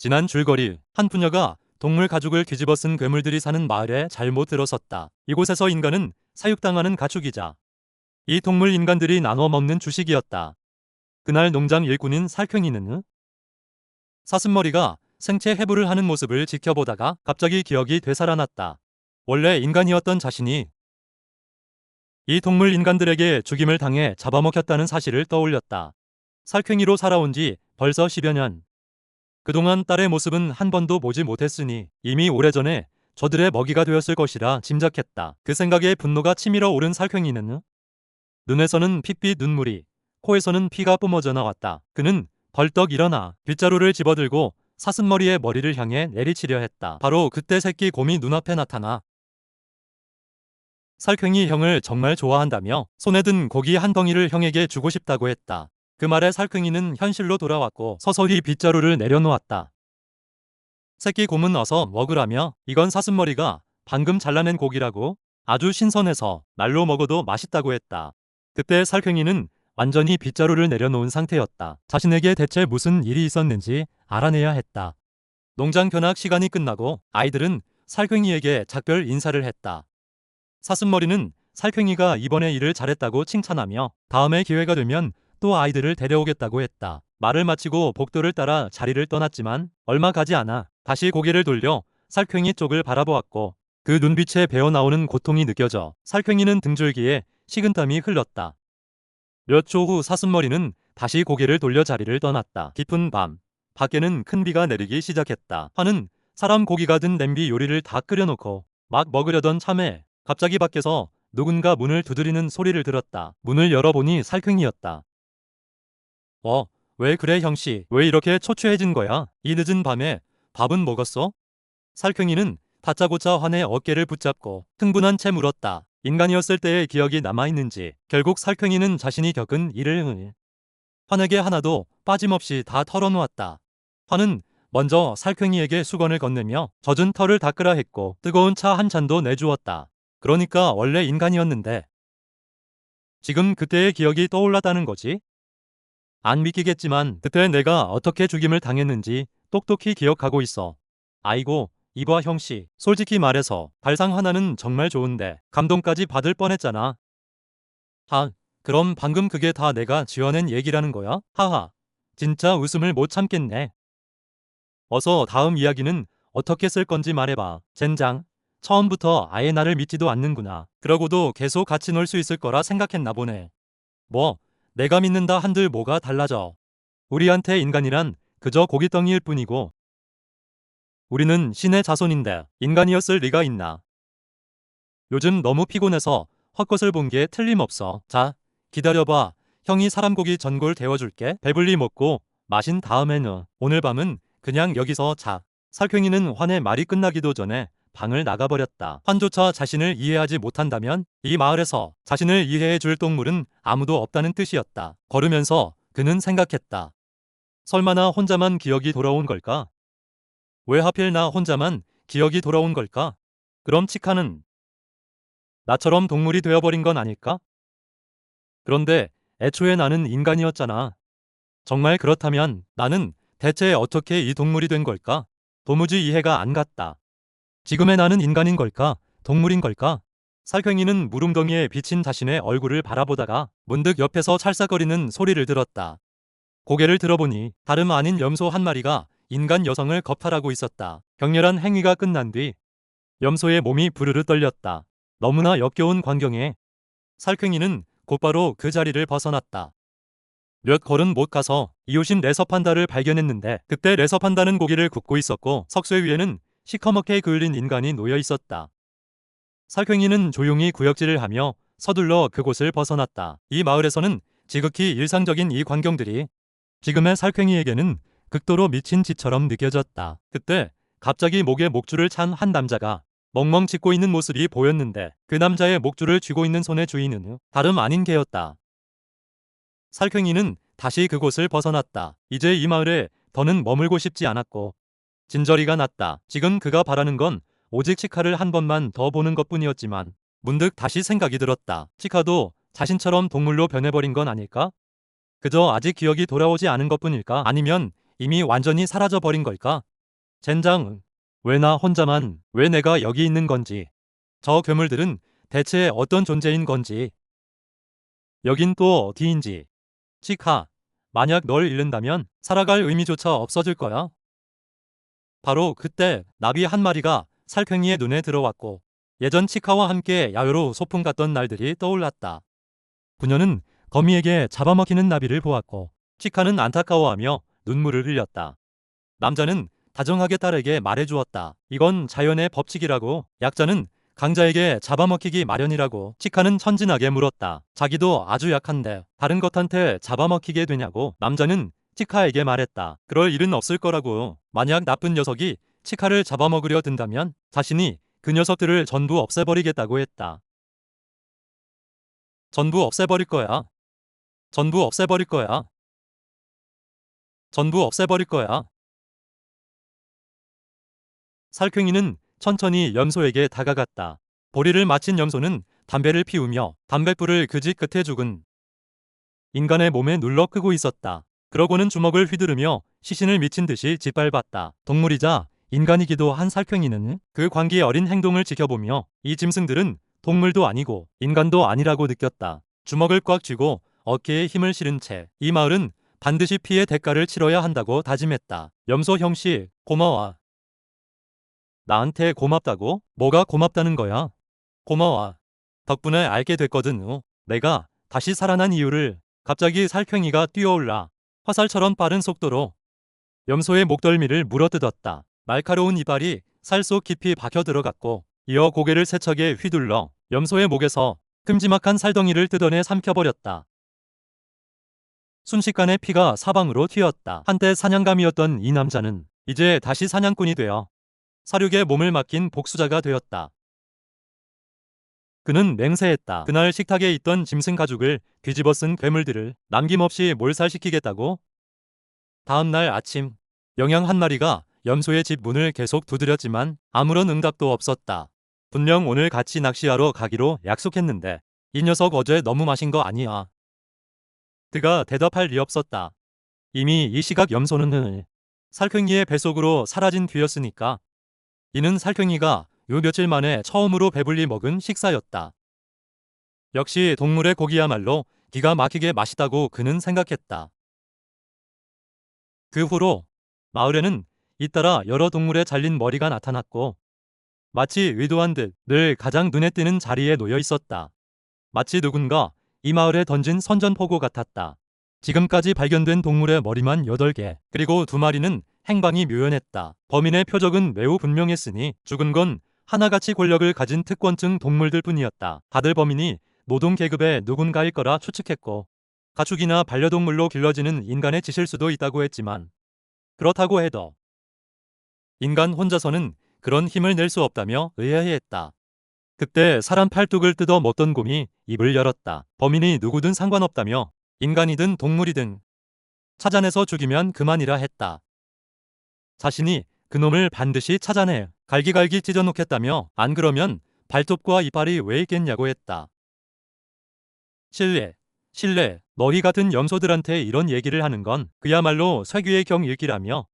지난 줄거리 한 부녀가 동물 가죽을 뒤집어 쓴 괴물들이 사는 마을에 잘못 들어섰다. 이곳에서 인간은 사육당하는 가축이자 이 동물 인간들이 나눠 먹는 주식이었다. 그날 농장 일꾼인 살쾡이는 사슴머리가 생체 해부를 하는 모습을 지켜보다가 갑자기 기억이 되살아났다. 원래 인간이었던 자신이 이 동물 인간들에게 죽임을 당해 잡아먹혔다는 사실을 떠올렸다. 살쾡이로 살아온 지 벌써 10여 년. 그동안 딸의 모습은 한 번도 보지 못했으니 이미 오래전에 저들의 먹이가 되었을 것이라 짐작했다. 그 생각에 분노가 치밀어 오른 살쾡이는 눈에서는 핏빛 눈물이, 코에서는 피가 뿜어져 나왔다. 그는 벌떡 일어나 빗자루를 집어들고 사슴머리의 머리를 향해 내리치려 했다. 바로 그때 새끼 곰이 눈앞에 나타나 살쾡이 형을 정말 좋아한다며 손에 든 고기 한 덩이를 형에게 주고 싶다고 했다. 그 말에 살쾡이는 현실로 돌아왔고 서서히 빗자루를 내려놓았다. 새끼 곰은 어서 먹으라며 이건 사슴머리가 방금 잘라낸 고기라고 아주 신선해서 날로 먹어도 맛있다고 했다. 그때 살쾡이는 완전히 빗자루를 내려놓은 상태였다. 자신에게 대체 무슨 일이 있었는지 알아내야 했다. 농장 견학 시간이 끝나고 아이들은 살쾡이에게 작별 인사를 했다. 사슴머리는 살쾡이가 이번에 일을 잘했다고 칭찬하며 다음에 기회가 되면 또 아이들을 데려오겠다고 했다. 말을 마치고 복도를 따라 자리를 떠났지만 얼마 가지 않아 다시 고개를 돌려 살쾡이 쪽을 바라보았고 그 눈빛에 배어나오는 고통이 느껴져 살쾡이는 등줄기에 식은땀이 흘렀다. 몇 초 후 사슴머리는 다시 고개를 돌려 자리를 떠났다. 깊은 밤, 밖에는 큰 비가 내리기 시작했다. 화는 사람 고기가 든 냄비 요리를 다 끓여놓고 막 먹으려던 참에 갑자기 밖에서 누군가 문을 두드리는 소리를 들었다. 문을 열어보니 살쾡이였다. 왜 그래 형씨? 왜 이렇게 초췌해진 거야? 이 늦은 밤에 밥은 먹었어? 살쾡이는 다짜고짜 화내 어깨를 붙잡고 흥분한 채 물었다. 인간이었을 때의 기억이 남아있는지. 결국 살쾡이는 자신이 겪은 일을 화내게 하나도 빠짐없이 다 털어놓았다. 화는 먼저 살쾡이에게 수건을 건네며 젖은 털을 닦으라 했고 뜨거운 차 한 잔도 내주었다. 그러니까 원래 인간이었는데 지금 그때의 기억이 떠올랐다는 거지? 안 믿기겠지만 그때 내가 어떻게 죽임을 당했는지 똑똑히 기억하고 있어. 아이고, 이봐 형씨. 솔직히 말해서 발상 하나는 정말 좋은데 감동까지 받을 뻔했잖아. 그럼 방금 그게 다 내가 지어낸 얘기라는 거야? 하하. 진짜 웃음을 못 참겠네. 어서 다음 이야기는 어떻게 쓸 건지 말해봐. 젠장. 처음부터 아예 나를 믿지도 않는구나. 그러고도 계속 같이 놀 수 있을 거라 생각했나 보네. 뭐, 내가 믿는다 한들 뭐가 달라져. 우리한테 인간이란 그저 고깃덩이일 뿐이고 우리는 신의 자손인데 인간이었을 리가 있나. 요즘 너무 피곤해서 헛것을 본 게 틀림없어. 자, 기다려봐. 형이 사람고기 전골 데워줄게. 배불리 먹고 마신 다음에는 오늘 밤은 그냥 여기서 자. 살쾡이는 환의 말이 끝나기도 전에 방을 나가버렸다. 환조차 자신을 이해하지 못한다면 이 마을에서 자신을 이해해 줄 동물은 아무도 없다는 뜻이었다. 걸으면서 그는 생각했다. 설마 나 혼자만 기억이 돌아온 걸까? 왜 하필 나 혼자만 기억이 돌아온 걸까? 그럼 치카는 나처럼 동물이 되어버린 건 아닐까? 그런데 애초에 나는 인간이었잖아. 정말 그렇다면 나는 대체 어떻게 이 동물이 된 걸까? 도무지 이해가 안 갔다. 지금의 나는 인간인 걸까? 동물인 걸까? 살쾡이는 무릉덩이에 비친 자신의 얼굴을 바라보다가 문득 옆에서 찰싹거리는 소리를 들었다. 고개를 들어보니 다름 아닌 염소 한 마리가 인간 여성을 겁탈하고 있었다. 격렬한 행위가 끝난 뒤 염소의 몸이 부르르 떨렸다. 너무나 역겨운 광경에 살쾡이는 곧바로 그 자리를 벗어났다. 몇 걸음 못 가서 이웃인 레서판다를 발견했는데 그때 레서판다는 고기를 굽고 있었고 석쇠 위에는 시커멓게 그을린 인간이 놓여 있었다. 살쾡이는 조용히 구역질을 하며 서둘러 그곳을 벗어났다. 이 마을에서는 지극히 일상적인 이 광경들이 지금의 살쾡이에게는 극도로 미친 짓처럼 느껴졌다. 그때 갑자기 목에 목줄을 찬 한 남자가 멍멍 짖고 있는 모습이 보였는데 그 남자의 목줄을 쥐고 있는 손의 주인은 다름 아닌 개였다. 살쾡이는 다시 그곳을 벗어났다. 이제 이 마을에 더는 머물고 싶지 않았고 진저리가 났다. 지금 그가 바라는 건 오직 치카를 한 번만 더 보는 것뿐이었지만 문득 다시 생각이 들었다. 치카도 자신처럼 동물로 변해버린 건 아닐까? 그저 아직 기억이 돌아오지 않은 것뿐일까? 아니면 이미 완전히 사라져버린 걸까? 젠장, 왜 나 혼자만, 왜 내가 여기 있는 건지. 저 괴물들은 대체 어떤 존재인 건지. 여긴 또 어디인지. 치카, 만약 널 잃는다면 살아갈 의미조차 없어질 거야. 바로 그때 나비 한 마리가 살쾡이의 눈에 들어왔고 예전 치카와 함께 야외로 소풍 갔던 날들이 떠올랐다. 부녀는 거미에게 잡아먹히는 나비를 보았고 치카는 안타까워하며 눈물을 흘렸다. 남자는 다정하게 딸에게 말해주었다. 이건 자연의 법칙이라고. 약자는 강자에게 잡아먹히기 마련이라고. 치카는 천진하게 물었다. 자기도 아주 약한데 다른 것한테 잡아먹히게 되냐고. 남자는 치카에게 말했다. 그럴 일은 없을 거라고. 만약 나쁜 녀석이 치카를 잡아먹으려 든다면 자신이 그 녀석들을 전부 없애버리겠다고 했다. 전부 없애버릴 거야. 전부 없애버릴 거야. 전부 없애버릴 거야. 살쾡이는 천천히 염소에게 다가갔다. 보리를 마친 염소는 담배를 피우며 담뱃불을 그지 끝에 죽은 인간의 몸에 눌러 끄고 있었다. 그러고는 주먹을 휘두르며 시신을 미친 듯이 짓밟았다. 동물이자 인간이기도 한 살쾡이는 그 광기 어린 행동을 지켜보며 이 짐승들은 동물도 아니고 인간도 아니라고 느꼈다. 주먹을 꽉 쥐고 어깨에 힘을 실은 채 이 마을은 반드시 피해 대가를 치러야 한다고 다짐했다. 염소 형씨, 고마워. 나한테 고맙다고? 뭐가 고맙다는 거야? 고마워. 덕분에 알게 됐거든. 내가 다시 살아난 이유를. 갑자기 살쾡이가 뛰어올라 화살처럼 빠른 속도로 염소의 목덜미를 물어뜯었다. 날카로운 이빨이 살 속 깊이 박혀 들어갔고 이어 고개를 세차게 휘둘러 염소의 목에서 큼지막한 살덩이를 뜯어내 삼켜버렸다. 순식간에 피가 사방으로 튀었다. 한때 사냥감이었던 이 남자는 이제 다시 사냥꾼이 되어 사륙에 몸을 맡긴 복수자가 되었다. 그는 맹세했다. 그날 식탁에 있던 짐승 가죽을 뒤집어 쓴 괴물들을 남김없이 몰살시키겠다고. 다음 날 아침 영양 한 마리가 염소의 집 문을 계속 두드렸지만 아무런 응답도 없었다. 분명 오늘 같이 낚시하러 가기로 약속했는데 이 녀석 어제 너무 마신 거 아니야. 그가 대답할 리 없었다. 이미 이 시각 염소는 살쾡이의 뱃속으로 사라진 뒤였으니까. 이는 살쾡이가 요 며칠 만에 처음으로 배불리 먹은 식사였다. 역시 동물의 고기야말로 기가 막히게 맛있다고 그는 생각했다. 그 후로 마을에는 잇따라 여러 동물의 잘린 머리가 나타났고 마치 의도한 듯 늘 가장 눈에 띄는 자리에 놓여 있었다. 마치 누군가 이 마을에 던진 선전포고 같았다. 지금까지 발견된 동물의 머리만 8개, 그리고 2마리는 행방이 묘연했다. 범인의 표적은 매우 분명했으니 죽은 건 하나같이 권력을 가진 특권층 동물들 뿐이었다. 다들 범인이 노동 계급의 누군가일 거라 추측했고 가축이나 반려동물로 길러지는 인간의 짓일 수도 있다고 했지만 그렇다고 해도 인간 혼자서는 그런 힘을 낼 수 없다며 의아해했다. 그때 사람 팔뚝을 뜯어 먹던 곰이 입을 열었다. 범인이 누구든 상관없다며 인간이든 동물이든 찾아내서 죽이면 그만이라 했다. 자신이 그놈을 반드시 찾아내 갈기갈기 찢어놓겠다며 안 그러면 발톱과 이빨이 왜 있겠냐고 했다. 실례, 너희 같은 염소들한테 이런 얘기를 하는 건 그야말로 쇠귀의 경읽기라며.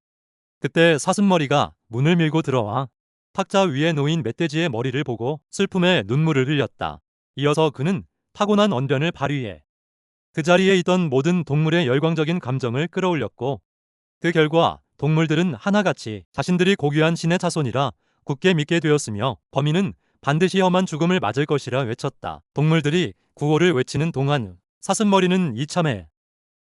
그때 사슴머리가 문을 밀고 들어와 탁자 위에 놓인 멧돼지의 머리를 보고 슬픔에 눈물을 흘렸다. 이어서 그는 타고난 언변을 발휘해 그 자리에 있던 모든 동물의 열광적인 감정을 끌어올렸고 그 결과 동물들은 하나같이 자신들이 고귀한 신의 자손이라 굳게 믿게 되었으며 범인은 반드시 험한 죽음을 맞을 것이라 외쳤다. 동물들이 구호를 외치는 동안 사슴머리는 이참에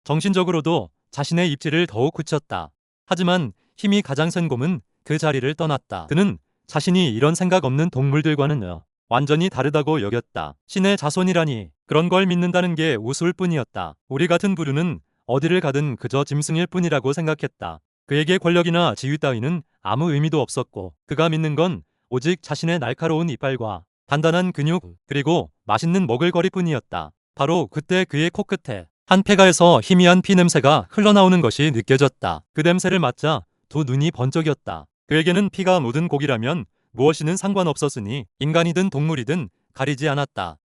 정신적으로도 자신의 입지를 더욱 굳혔다. 하지만 힘이 가장 센 곰은 그 자리를 떠났다. 그는 자신이 이런 생각 없는 동물들과는 완전히 다르다고 여겼다. 신의 자손이라니 그런 걸 믿는다는 게 우스울 뿐이었다. 우리 같은 부류는 어디를 가든 그저 짐승일 뿐이라고 생각했다. 그에게 권력이나 지위 따위는 아무 의미도 없었고 그가 믿는 건 오직 자신의 날카로운 이빨과 단단한 근육 그리고 맛있는 먹을거리뿐이었다. 바로 그때 그의 코끝에 한 폐가에서 희미한 피냄새가 흘러나오는 것이 느껴졌다. 그 냄새를 맡자 두 눈이 번쩍였다. 그에게는 피가 묻은 고기라면 무엇이든 상관없었으니 인간이든 동물이든 가리지 않았다.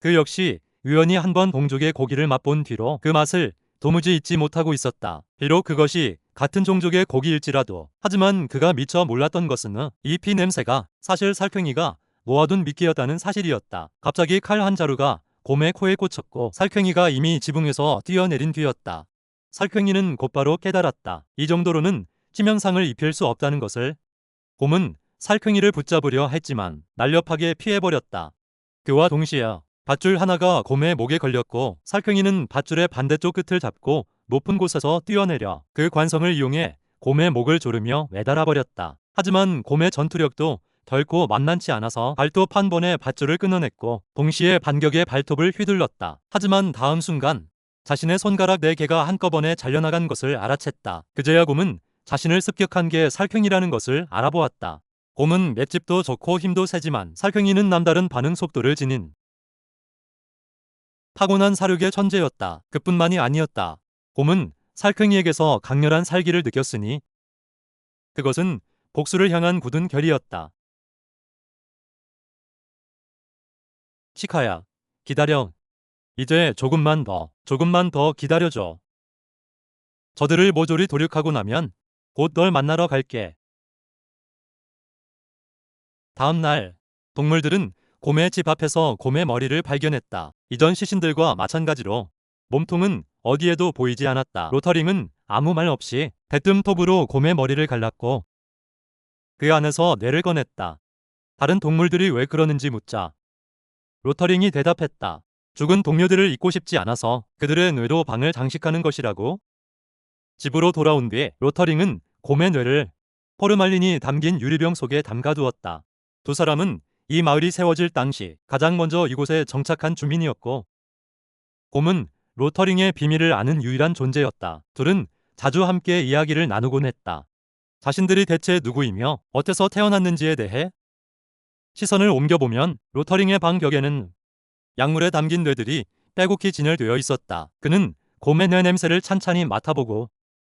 그 역시 우연히 한 번 동족의 고기를 맛본 뒤로 그 맛을 도무지 잊지 못하고 있었다. 비록 그것이 같은 종족의 고기일지라도. 하지만 그가 미처 몰랐던 것은 이 피 냄새가 사실 살쾡이가 모아둔 미끼였다는 사실이었다. 갑자기 칼 한 자루가 곰의 코에 꽂혔고 살쾡이가 이미 지붕에서 뛰어내린 뒤였다. 살쾡이는 곧바로 깨달았다. 이 정도로는 치명상을 입힐 수 없다는 것을. 곰은 살쾡이를 붙잡으려 했지만 날렵하게 피해버렸다. 그와 동시에 밧줄 하나가 곰의 목에 걸렸고 살쾡이는 밧줄의 반대쪽 끝을 잡고 높은 곳에서 뛰어내려 그 관성을 이용해 곰의 목을 조르며 매달아 버렸다. 하지만 곰의 전투력도 결코 만만치 않아서 발톱 한 번에 밧줄을 끊어냈고 동시에 반격의 발톱을 휘둘렀다. 하지만 다음 순간 자신의 손가락 4개가 한꺼번에 잘려나간 것을 알아챘다. 그제야 곰은 자신을 습격한 게 살쾡이라는 것을 알아보았다. 곰은 맷집도 좋고 힘도 세지만 살쾡이는 남다른 반응 속도를 지닌 타고난 사륙의 천재였다. 그뿐만이 아니었다. 곰은 살쾡이에게서 강렬한 살기를 느꼈으니 그것은 복수를 향한 굳은 결의였다. 치카야, 기다려. 이제 조금만 더 기다려줘. 저들을 모조리 도륙하고 나면 곧 널 만나러 갈게. 다음 날 동물들은 곰의 집 앞에서 곰의 머리를 발견했다. 이전 시신들과 마찬가지로 몸통은 어디에도 보이지 않았다. 로터링은 아무 말 없이 대뜸톱으로 곰의 머리를 갈랐고 그 안에서 뇌를 꺼냈다. 다른 동물들이 왜 그러는지 묻자 로터링이 대답했다. 죽은 동료들을 잊고 싶지 않아서 그들의 뇌로 방을 장식하는 것이라고. 집으로 돌아온 뒤 로터링은 곰의 뇌를 포르말린이 담긴 유리병 속에 담가두었다. 두 사람은 이 마을이 세워질 당시 가장 먼저 이곳에 정착한 주민이었고 곰은 로터링의 비밀을 아는 유일한 존재였다. 둘은 자주 함께 이야기를 나누곤 했다. 자신들이 대체 누구이며 어디서 태어났는지에 대해. 시선을 옮겨보면 로터링의 방 벽에는 약물에 담긴 뇌들이 빼곡히 진열되어 있었다. 그는 곰의 뇌 냄새를 찬찬히 맡아보고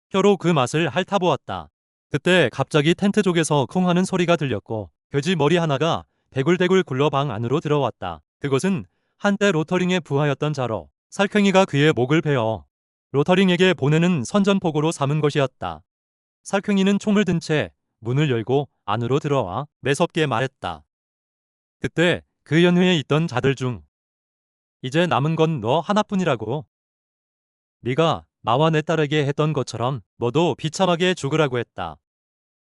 혀로 그 맛을 핥아보았다. 그때 갑자기 텐트 쪽에서 쿵 하는 소리가 들렸고 돼지 머리 하나가 대굴대굴 굴러 방 안으로 들어왔다. 그것은 한때 로터링의 부하였던 자로 살쾡이가 그의 목을 베어 로터링에게 보내는 선전포고로 삼은 것이었다. 살쾡이는 총을 든 채 문을 열고 안으로 들어와 매섭게 말했다. 그때 그 연회에 있던 자들 중 이제 남은 건 너 하나뿐이라고. 네가 나와 내 딸에게 했던 것처럼 너도 비참하게 죽으라고 했다.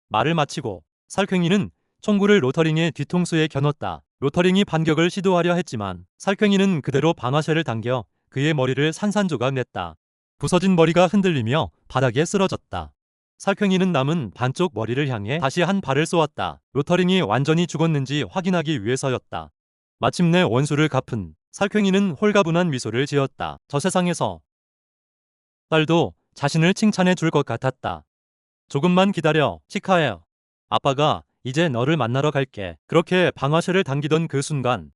말을 마치고 살쾡이는 총구를 로터링의 뒤통수에 겨눴다. 로터링이 반격을 시도하려 했지만 살쾡이는 그대로 방아쇠를 당겨 그의 머리를 산산조각 냈다. 부서진 머리가 흔들리며 바닥에 쓰러졌다. 살쾡이는 남은 반쪽 머리를 향해 다시 한 발을 쏘았다. 로터링이 완전히 죽었는지 확인하기 위해서였다. 마침내 원수를 갚은 살쾡이는 홀가분한 미소를 지었다. 저 세상에서 딸도 자신을 칭찬해 줄 것 같았다. 조금만 기다려, 치카야. 아빠가 이제 너를 만나러 갈게. 그렇게 방아쇠를 당기던 그 순간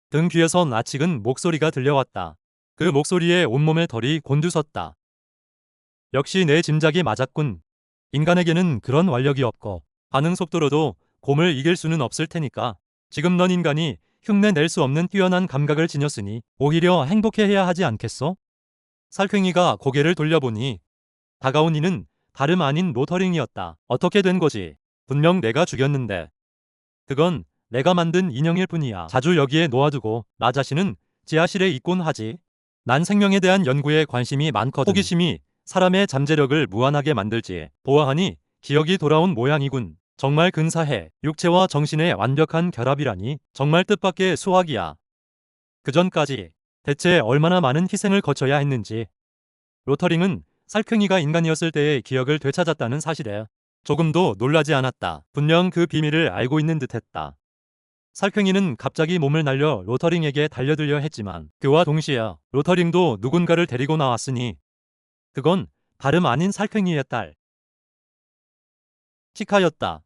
등 뒤에서 낯익은 목소리가 들려왔다. 그 목소리에 온몸의 털이 곤두섰다. 역시 내 짐작이 맞았군. 인간에게는 그런 완력이 없고 반응 속도로도 곰을 이길 수는 없을 테니까. 지금 넌 인간이 흉내 낼 수 없는 뛰어난 감각을 지녔으니 오히려 행복해해야 하지 않겠어? 살쾡이가 고개를 돌려보니 다가온 이는 다름 아닌 로터링이었다. 어떻게 된 거지? 분명 내가 죽였는데. 그건 내가 만든 인형일 뿐이야. 자주 여기에 놓아두고 나 자신은 지하실에 있곤 하지. 난 생명에 대한 연구에 관심이 많거든. 호기심이 사람의 잠재력을 무한하게 만들지. 보아하니 기억이 돌아온 모양이군. 정말 근사해. 육체와 정신의 완벽한 결합이라니 정말 뜻밖의 수학이야. 그전까지 대체 얼마나 많은 희생을 거쳐야 했는지. 로터링은 살쾡이가 인간이었을 때의 기억을 되찾았다는 사실에 조금도 놀라지 않았다. 분명 그 비밀을 알고 있는 듯했다. 살쾡이는 갑자기 몸을 날려 로터링에게 달려들려 했지만 그와 동시에 로터링도 누군가를 데리고 나왔으니 그건 다름 아닌 살쾡이의 딸 치카였다.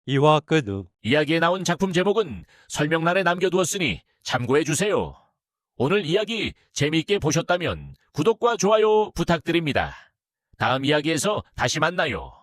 2화 끝. 이야기에 나온 작품 제목은 설명란에 남겨두었으니 참고해주세요. 오늘 이야기 재미있게 보셨다면 구독과 좋아요 부탁드립니다. 다음 이야기에서 다시 만나요.